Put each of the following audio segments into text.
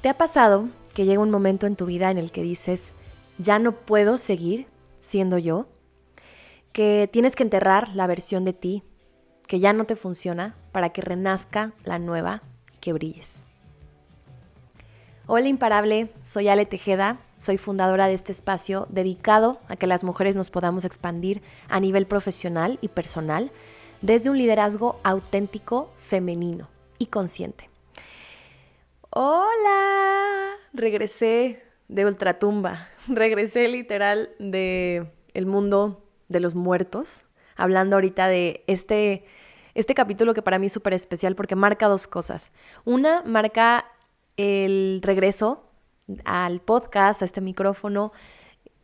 ¿Te ha pasado que llega un momento en tu vida en el que dices, ya no puedo seguir siendo yo? Que tienes que enterrar la versión de ti que ya no te funciona para que renazca la nueva y que brilles. Hola imparable, soy Ale Tejeda, soy fundadora de este espacio dedicado a que las mujeres nos podamos expandir a nivel profesional y personal desde un liderazgo auténtico, femenino y consciente. ¡Hola! Regresé de ultratumba, regresé literal de el mundo de los muertos, hablando ahorita de este capítulo que para mí es súper especial porque marca dos cosas. Una, marca el regreso al podcast, a este micrófono,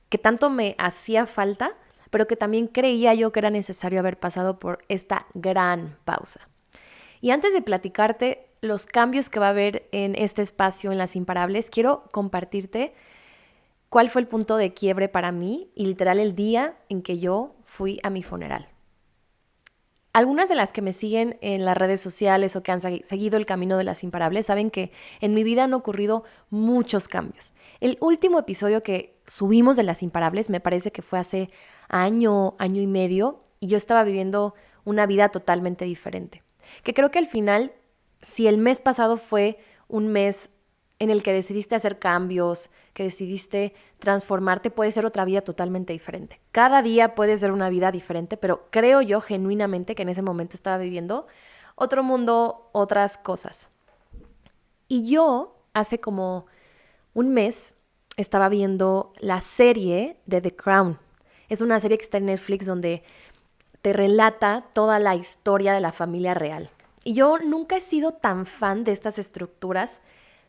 que tanto me hacía falta, pero que también creía yo que era necesario haber pasado por esta gran pausa. Y antes de platicarte los cambios que va a haber en este espacio, en Las Imparables, quiero compartirte cuál fue el punto de quiebre para mí y literal el día en que yo fui a mi funeral. Algunas de las que me siguen en las redes sociales o que han seguido el camino de Las Imparables saben que en mi vida han ocurrido muchos cambios. El último episodio que subimos de Las Imparables me parece que fue hace año y medio, y yo estaba viviendo una vida totalmente diferente. Que creo que al final, si el mes pasado fue un mes en el que decidiste hacer cambios, que decidiste transformarte, puede ser otra vida totalmente diferente. Cada día puede ser una vida diferente, pero creo yo genuinamente que en ese momento estaba viviendo otro mundo, otras cosas. Y yo hace como un mes estaba viendo la serie de The Crown. Es una serie que está en Netflix donde te relata toda la historia de la familia real. Y yo nunca he sido tan fan de estas estructuras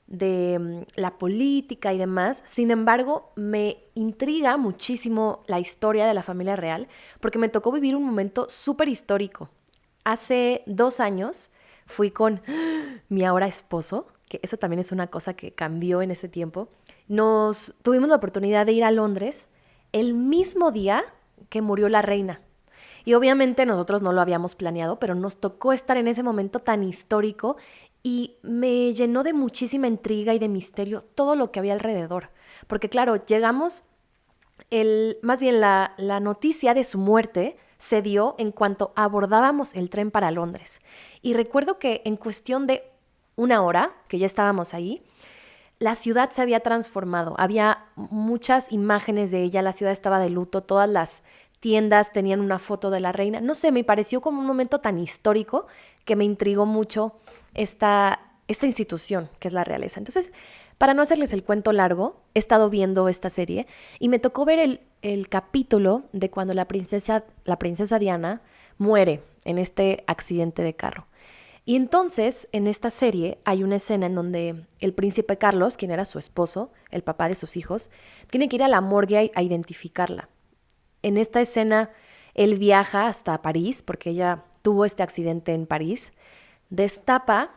de la política y demás. Sin embargo, me intriga muchísimo la historia de la familia real porque me tocó vivir un momento súper histórico. Hace 2 años fui con mi ahora esposo, que eso también es una cosa que cambió en ese tiempo. Tuvimos la oportunidad de ir a Londres el mismo día que murió la reina. Y obviamente nosotros no lo habíamos planeado, pero nos tocó estar en ese momento tan histórico y me llenó de muchísima intriga y de misterio todo lo que había alrededor. Porque claro, llegamos, más bien la noticia de su muerte se dio en cuanto abordábamos el tren para Londres. Y recuerdo que en cuestión de 1 hora, que ya estábamos ahí, la ciudad se había transformado. Había muchas imágenes de ella, la ciudad estaba de luto, todas las tiendas tenían una foto de la reina. No sé, me pareció como un momento tan histórico que me intrigó mucho esta institución que es la realeza. Entonces, para no hacerles el cuento largo, he estado viendo esta serie y me tocó ver el capítulo de cuando la princesa Diana muere en este accidente de carro. Y entonces, en esta serie hay una escena en donde el príncipe Carlos, quien era su esposo, el papá de sus hijos, tiene que ir a la morgue a identificarla. En esta escena, él viaja hasta París, porque ella tuvo este accidente en París, destapa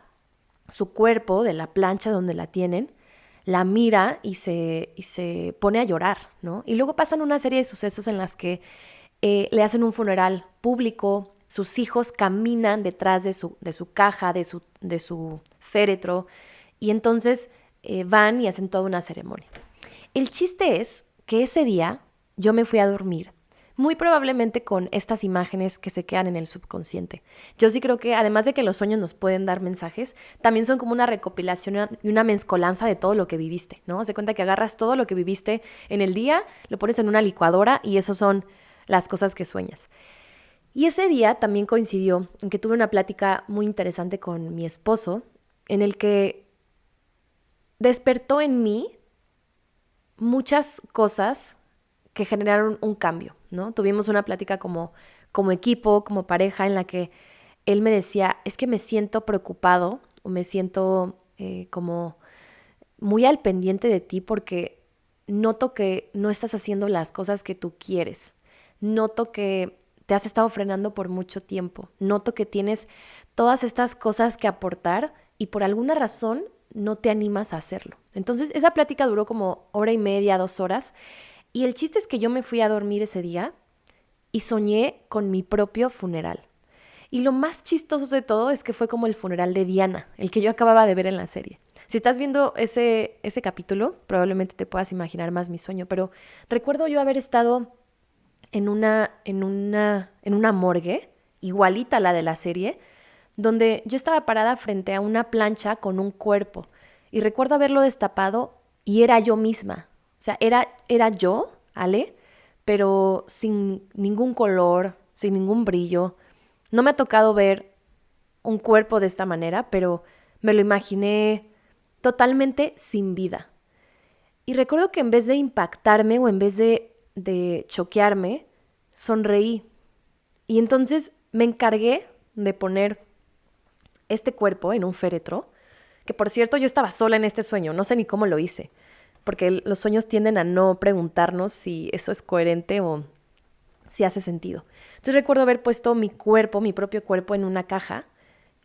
su cuerpo de la plancha donde la tienen, la mira y se pone a llorar, ¿no? Y luego pasan una serie de sucesos en las que le hacen un funeral público, sus hijos caminan detrás de su caja, de su féretro, y entonces van y hacen toda una ceremonia. El chiste es que ese día yo me fui a dormir, muy probablemente con estas imágenes que se quedan en el subconsciente. Yo sí creo que además de que los sueños nos pueden dar mensajes, también son como una recopilación y una mezcolanza de todo lo que viviste, ¿no? Haz de cuenta que agarras todo lo que viviste en el día, lo pones en una licuadora y eso son las cosas que sueñas. Y ese día también coincidió en que tuve una plática muy interesante con mi esposo, en el que despertó en mí muchas cosas que generaron un cambio, ¿no? Tuvimos una plática como equipo, como pareja, en la que él me decía, es que me siento preocupado o me siento como muy al pendiente de ti porque noto que no estás haciendo las cosas que tú quieres. Noto que te has estado frenando por mucho tiempo. Noto que tienes todas estas cosas que aportar y por alguna razón no te animas a hacerlo. Entonces, esa plática duró como 1 hora y media, 2 horas. Y el chiste es que yo me fui a dormir ese día y soñé con mi propio funeral. Y lo más chistoso de todo es que fue como el funeral de Diana, el que yo acababa de ver en la serie. Si estás viendo ese capítulo, probablemente te puedas imaginar más mi sueño, pero recuerdo yo haber estado en una morgue, igualita a la de la serie, donde yo estaba parada frente a una plancha con un cuerpo y recuerdo haberlo destapado y era yo misma. O sea, era yo, Ale, pero sin ningún color, sin ningún brillo. No me ha tocado ver un cuerpo de esta manera, pero me lo imaginé totalmente sin vida. Y recuerdo que en vez de impactarme o en vez de choquearme, sonreí. Y entonces me encargué de poner este cuerpo en un féretro, que por cierto yo estaba sola en este sueño, no sé ni cómo lo hice, porque los sueños tienden a no preguntarnos si eso es coherente o si hace sentido. Entonces recuerdo haber puesto mi cuerpo, mi propio cuerpo en una caja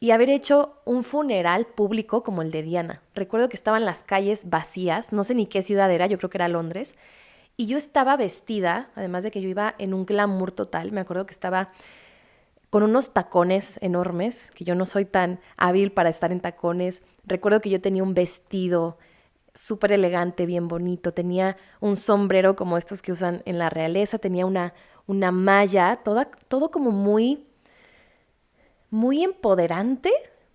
y haber hecho un funeral público como el de Diana. Recuerdo que estaban las calles vacías, no sé ni qué ciudad era, yo creo que era Londres, y yo estaba vestida, además de que yo iba en un glamour total, me acuerdo que estaba con unos tacones enormes, que yo no soy tan hábil para estar en tacones. Recuerdo que yo tenía un vestido súper elegante, bien bonito, tenía un sombrero como estos que usan en la realeza, tenía una malla, todo como muy empoderante,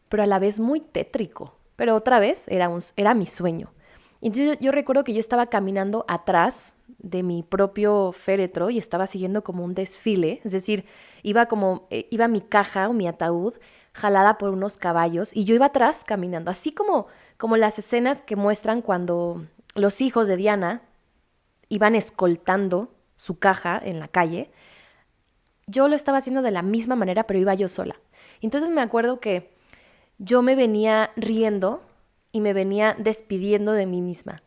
pero a la vez muy tétrico. Pero otra vez era mi sueño. Y yo recuerdo que yo estaba caminando atrás de mi propio féretro y estaba siguiendo como un desfile, es decir, iba mi caja o mi ataúd jalada por unos caballos y yo iba atrás caminando, así como las escenas que muestran cuando los hijos de Diana iban escoltando su caja en la calle. Yo lo estaba haciendo de la misma manera, pero iba yo sola. Entonces me acuerdo que yo me venía riendo y me venía despidiendo de mí misma.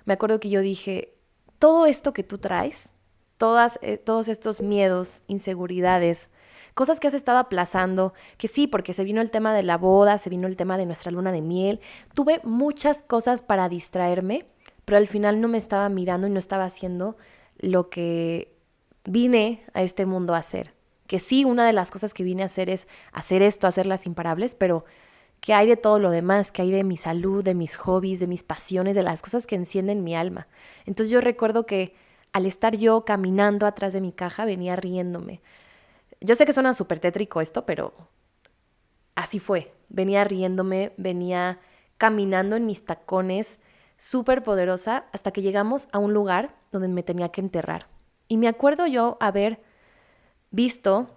Me acuerdo que yo dije, todo esto que tú traes, todos estos miedos, inseguridades, cosas que has estado aplazando, que sí, porque se vino el tema de la boda, se vino el tema de nuestra luna de miel, tuve muchas cosas para distraerme, pero al final no me estaba mirando y no estaba haciendo lo que vine a este mundo a hacer. Que sí, una de las cosas que vine a hacer es hacer esto, hacer las imparables, pero ¿qué hay de todo lo demás? ¿Qué hay de mi salud, de mis hobbies, de mis pasiones, de las cosas que encienden mi alma? Entonces yo recuerdo que al estar yo caminando atrás de mi caja venía riéndome. Yo sé que suena súper tétrico esto, pero así fue. Venía riéndome, venía caminando en mis tacones, súper poderosa, hasta que llegamos a un lugar donde me tenía que enterrar. Y me acuerdo yo haber visto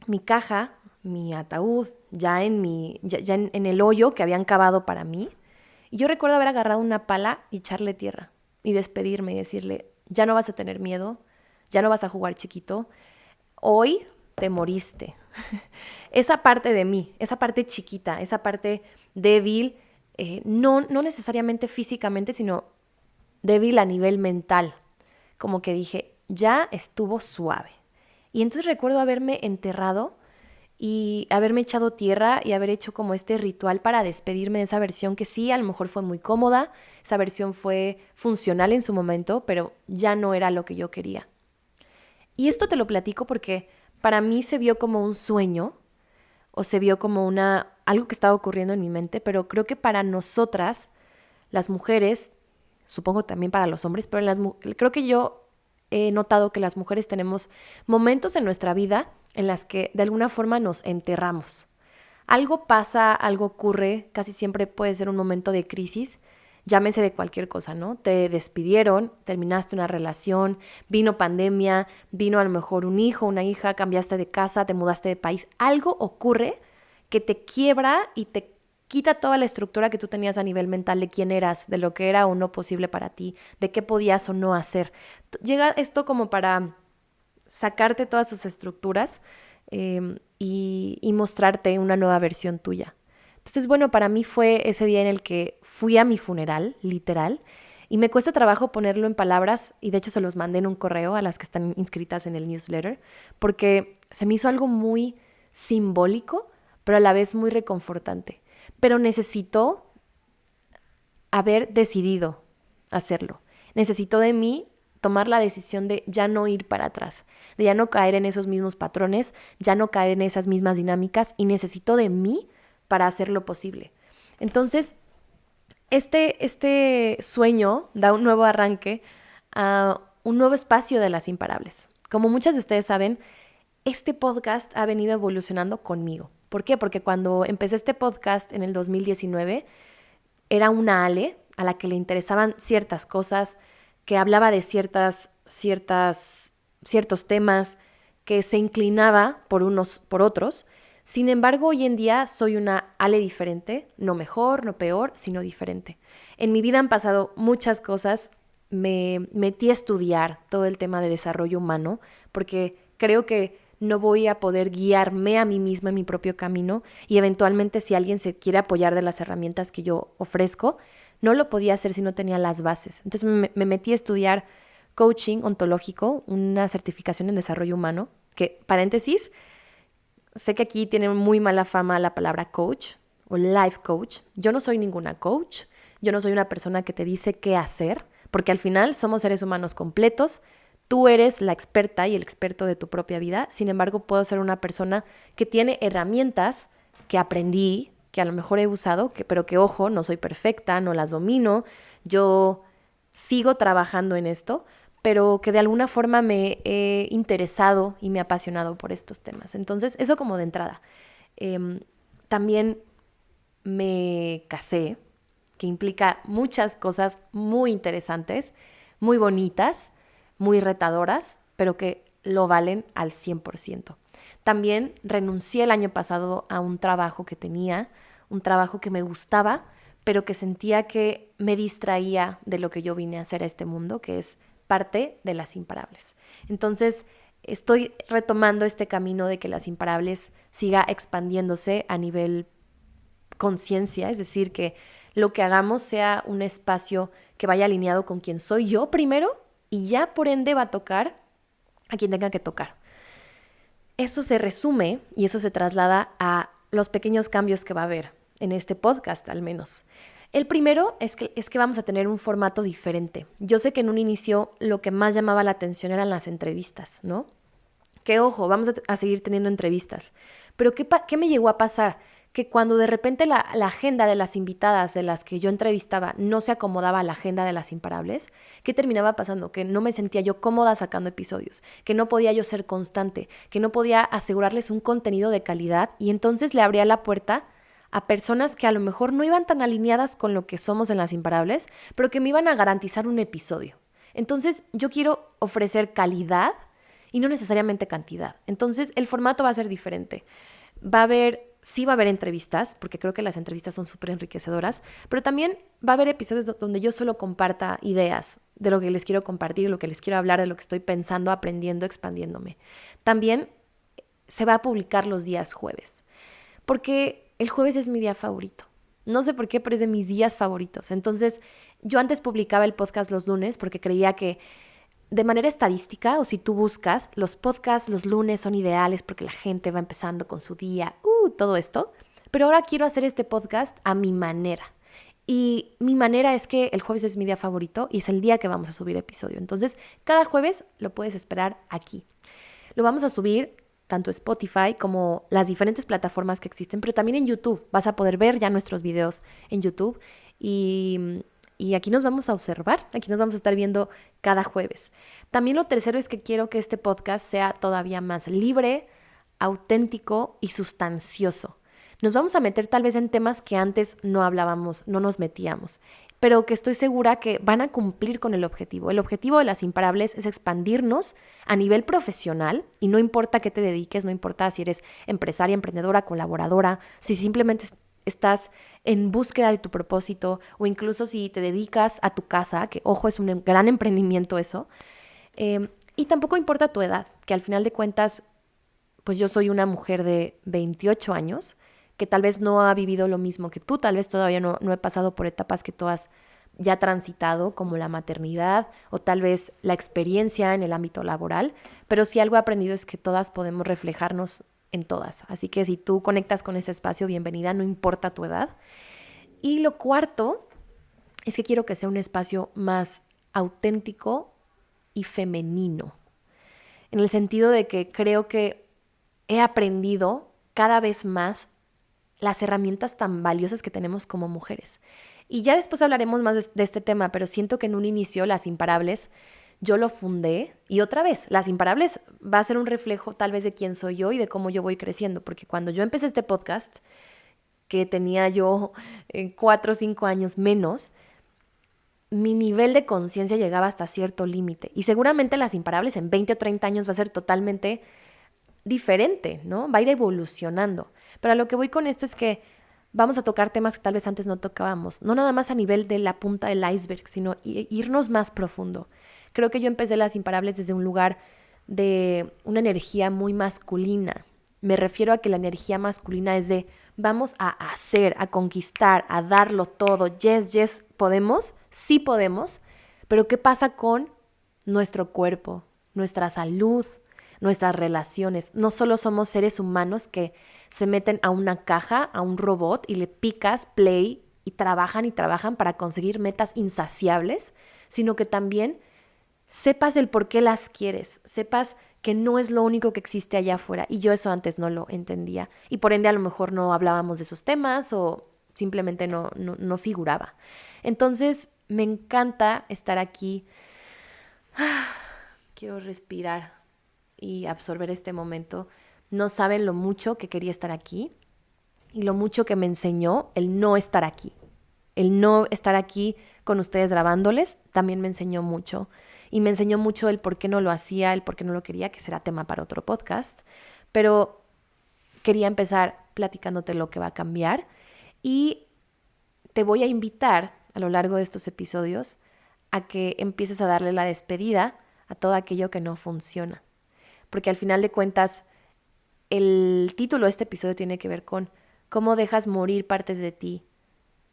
mi caja, mi ataúd, ya en el hoyo que habían cavado para mí. Y yo recuerdo haber agarrado una pala y echarle tierra y despedirme y decirle, ya no vas a tener miedo, ya no vas a jugar chiquito, hoy te moriste. Esa parte de mí, esa parte chiquita, esa parte débil, no necesariamente físicamente, sino débil a nivel mental. Como que dije, ya estuvo suave. Y entonces recuerdo haberme enterrado y haberme echado tierra y haber hecho como este ritual para despedirme de esa versión que sí, a lo mejor fue muy cómoda, esa versión fue funcional en su momento, pero ya no era lo que yo quería. Y esto te lo platico porque para mí se vio como un sueño o se vio como algo que estaba ocurriendo en mi mente, pero creo que para nosotras, las mujeres, supongo también para los hombres, pero creo que yo he notado que las mujeres tenemos momentos en nuestra vida en las que de alguna forma nos enterramos. Algo pasa, algo ocurre, casi siempre puede ser un momento de crisis, llámese de cualquier cosa, ¿no? Te despidieron, terminaste una relación, vino pandemia, vino a lo mejor un hijo, una hija, cambiaste de casa, te mudaste de país, algo ocurre que te quiebra y te quita toda la estructura que tú tenías a nivel mental de quién eras, de lo que era o no posible para ti, de qué podías o no hacer. Llega esto como para sacarte todas sus estructuras y mostrarte una nueva versión tuya. Entonces, bueno, para mí fue ese día en el que fui a mi funeral, literal, y me cuesta trabajo ponerlo en palabras, y de hecho se los mandé en un correo a las que están inscritas en el newsletter, porque se me hizo algo muy simbólico, pero a la vez muy reconfortante. Pero necesitó haber decidido hacerlo. Necesitó de mí tomar la decisión de ya no ir para atrás, de ya no caer en esos mismos patrones, ya no caer en esas mismas dinámicas y necesitó de mí para hacerlo posible. Entonces, Este sueño da un nuevo arranque a un nuevo espacio de Las Imparables. Como muchas de ustedes saben, este podcast ha venido evolucionando conmigo. ¿Por qué? Porque cuando empecé este podcast en el 2019, era una Ale a la que le interesaban ciertas cosas, que hablaba de ciertos temas, que se inclinaba por unos por otros. Sin embargo, hoy en día soy una Ale diferente, no mejor, no peor, sino diferente. En mi vida han pasado muchas cosas. Me metí a estudiar todo el tema de desarrollo humano porque creo que no voy a poder guiarme a mí misma en mi propio camino y eventualmente si alguien se quiere apoyar de las herramientas que yo ofrezco, no lo podía hacer si no tenía las bases. Entonces me metí a estudiar coaching ontológico, una certificación en desarrollo humano, que, paréntesis, sé que aquí tiene muy mala fama la palabra coach o life coach. Yo no soy ninguna coach, yo no soy una persona que te dice qué hacer, porque al final somos seres humanos completos. Tú eres la experta y el experto de tu propia vida. Sin embargo, puedo ser una persona que tiene herramientas que aprendí, que a lo mejor he usado, pero que, ojo, no soy perfecta, no las domino. Yo sigo trabajando en esto, pero que de alguna forma me he interesado y me he apasionado por estos temas. Entonces, eso como de entrada. También me casé, que implica muchas cosas muy interesantes, muy bonitas, muy retadoras, pero que lo valen al 100%. También renuncié el año pasado a un trabajo que tenía, un trabajo que me gustaba, pero que sentía que me distraía de lo que yo vine a hacer a este mundo, que es parte de Las Imparables. Entonces, estoy retomando este camino de que Las Imparables siga expandiéndose a nivel conciencia, es decir, que lo que hagamos sea un espacio que vaya alineado con quien soy yo primero y ya por ende va a tocar a quien tenga que tocar. Eso se resume y eso se traslada a los pequeños cambios que va a haber en este podcast al menos. El primero es que vamos a tener un formato diferente. Yo sé que en un inicio lo que más llamaba la atención eran las entrevistas, ¿no? Que ojo, vamos a seguir teniendo entrevistas. Pero ¿qué me llegó a pasar? Que cuando de repente la agenda de las invitadas de las que yo entrevistaba no se acomodaba a la agenda de Las Imparables, ¿qué terminaba pasando? Que no me sentía yo cómoda sacando episodios, que no podía yo ser constante, que no podía asegurarles un contenido de calidad y entonces le abría la puerta a personas que a lo mejor no iban tan alineadas con lo que somos en Las Imparables, pero que me iban a garantizar un episodio. Entonces yo quiero ofrecer calidad y no necesariamente cantidad. Entonces el formato va a ser diferente. Sí va a haber entrevistas, porque creo que las entrevistas son súper enriquecedoras, pero también va a haber episodios donde yo solo comparta ideas de lo que les quiero compartir, de lo que les quiero hablar, de lo que estoy pensando, aprendiendo, expandiéndome. También se va a publicar los días jueves, porque el jueves es mi día favorito. No sé por qué, pero es de mis días favoritos. Entonces, yo antes publicaba el podcast los lunes porque creía que de manera estadística, o si tú buscas, los podcasts los lunes son ideales porque la gente va empezando con su día, todo esto. Pero ahora quiero hacer este podcast a mi manera. Y mi manera es que el jueves es mi día favorito y es el día que vamos a subir episodio. Entonces, cada jueves lo puedes esperar aquí. Lo vamos a subir tanto Spotify como las diferentes plataformas que existen, pero también en YouTube. Vas a poder ver ya nuestros videos en YouTube y aquí nos vamos a observar, aquí nos vamos a estar viendo cada jueves. También lo tercero es que quiero que este podcast sea todavía más libre, auténtico y sustancioso. Nos vamos a meter tal vez en temas que antes no hablábamos, no nos metíamos, pero que estoy segura que van a cumplir con el objetivo. El objetivo de Las Imparables es expandirnos a nivel profesional y no importa qué te dediques, no importa si eres empresaria, emprendedora, colaboradora, si simplemente estás en búsqueda de tu propósito o incluso si te dedicas a tu casa, que ojo, es un gran emprendimiento eso, y tampoco importa tu edad, que al final de cuentas, pues yo soy una mujer de 28 años, que tal vez no ha vivido lo mismo que tú, tal vez todavía no he pasado por etapas que tú has ya transitado, como la maternidad o tal vez la experiencia en el ámbito laboral, pero si algo he aprendido es que todas podemos reflejarnos en todas. Así que si tú conectas con ese espacio, bienvenida, no importa tu edad. Y lo cuarto es que quiero que sea un espacio más auténtico y femenino, en el sentido de que creo que he aprendido cada vez más las herramientas tan valiosas que tenemos como mujeres. Y ya después hablaremos más de este tema, pero siento que en un inicio Las Imparables yo lo fundé y otra vez, Las Imparables va a ser un reflejo tal vez de quién soy yo y de cómo yo voy creciendo, porque cuando yo empecé este podcast, que tenía yo 4 o 5 años menos, mi nivel de conciencia llegaba hasta cierto límite. Y seguramente Las Imparables en 20 o 30 años va a ser totalmente diferente, ¿no? Va a ir evolucionando. Pero a lo que voy con esto es que vamos a tocar temas que tal vez antes no tocábamos. No nada más a nivel de la punta del iceberg, sino irnos más profundo. Creo que yo empecé Las Imparables desde un lugar de una energía muy masculina. Me refiero a que la energía masculina es de vamos a hacer, a conquistar, a darlo todo. Yes, yes, podemos, sí podemos, pero ¿qué pasa con nuestro cuerpo, nuestra salud, nuestras relaciones? No solo somos seres humanos que se meten a una caja, a un robot y le picas play y trabajan para conseguir metas insaciables, sino que también sepas el por qué las quieres, sepas que no es lo único que existe allá afuera. Y yo eso antes no lo entendía. Y por ende a lo mejor no hablábamos de esos temas o simplemente no figuraba. Entonces me encanta estar aquí. Quiero respirar y absorber este momento. No saben lo mucho que quería estar aquí y lo mucho que me enseñó el no estar aquí. El no estar aquí con ustedes grabándoles también me enseñó mucho. Y me enseñó mucho el por qué no lo hacía, el por qué no lo quería, que será tema para otro podcast. Pero quería empezar platicándote lo que va a cambiar. Y te voy a invitar a lo largo de estos episodios a que empieces a darle la despedida a todo aquello que no funciona. Porque al final de cuentas, el título de este episodio tiene que ver con cómo dejas morir partes de ti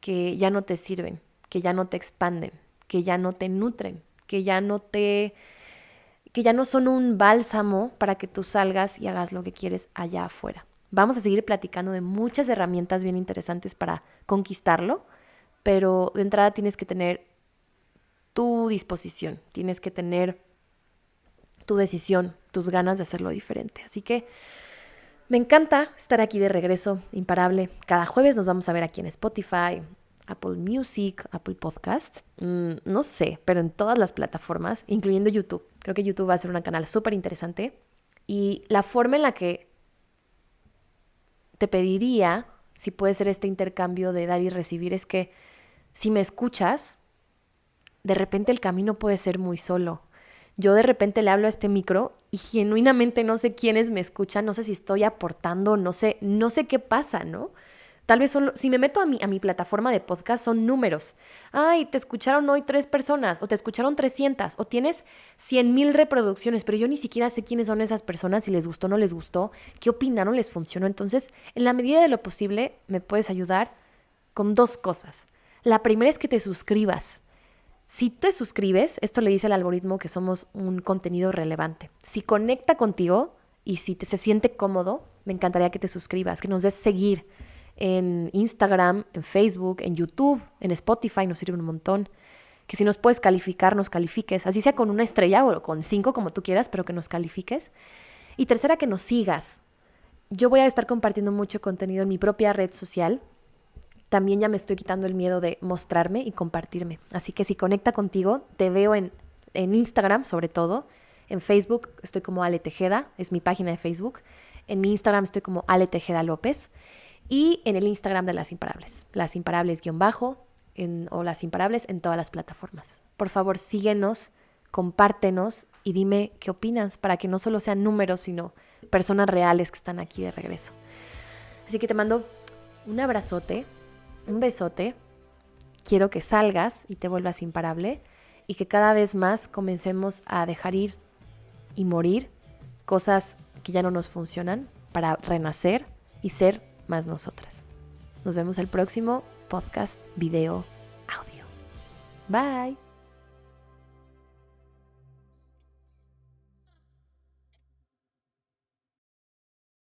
que ya no te sirven, que ya no te expanden, que ya no te nutren, que ya no son un bálsamo para que tú salgas y hagas lo que quieres allá afuera. Vamos a seguir platicando de muchas herramientas bien interesantes para conquistarlo, pero de entrada tienes que tener tu disposición, tienes que tener tu decisión, tus ganas de hacerlo diferente. Así que me encanta estar aquí de regreso, imparable. Cada jueves nos vamos a ver aquí en Spotify, Apple Music, Apple Podcast, no sé, pero en todas las plataformas, incluyendo YouTube. Creo que YouTube va a ser un canal súper interesante. Y la forma en la que te pediría, si puede ser este intercambio de dar y recibir, es que si me escuchas, de repente el camino puede ser muy solo. Yo de repente le hablo a este micro y genuinamente no sé quiénes me escuchan, no sé si estoy aportando, no sé qué pasa, ¿no? Tal vez solo, si me meto a mi plataforma de podcast son números. Ay, te escucharon hoy 3 personas, o te escucharon 300, o tienes 100,000 reproducciones, pero yo ni siquiera sé quiénes son esas personas, si les gustó o no les gustó, qué opinaron, les funcionó. Entonces, en la medida de lo posible, me puedes ayudar con 2 cosas. La primera es que te suscribas. Si te suscribes, esto le dice al algoritmo que somos un contenido relevante. Si conecta contigo y si se siente cómodo, me encantaría que te suscribas, que nos des seguir en Instagram, en Facebook, en YouTube, en Spotify, nos sirve un montón. Que si nos puedes calificar, nos califiques, así sea con 1 estrella o con 5, como tú quieras, pero que nos califiques. Y tercera, que nos sigas. Yo voy a estar compartiendo mucho contenido en mi propia red social. También ya me estoy quitando el miedo de mostrarme y compartirme. Así que si conecta contigo, te veo en Instagram sobre todo. En Facebook estoy como Ale Tejeda, es mi página de Facebook. En mi Instagram estoy como Ale Tejeda López. Y en el Instagram de Las Imparables, Las Imparables _ o Las Imparables en todas las plataformas. Por favor, síguenos, compártenos y dime qué opinas para que no solo sean números, sino personas reales que están aquí de regreso. Así que te mando un abrazote, un besote. Quiero que salgas y te vuelvas imparable y que cada vez más comencemos a dejar ir y morir cosas que ya no nos funcionan para renacer y ser más nosotras. Nos vemos el próximo podcast, video, audio. Bye.